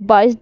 22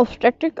obstetric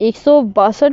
162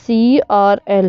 CRL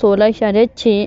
16.6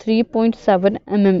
3.7 mm،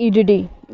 EDD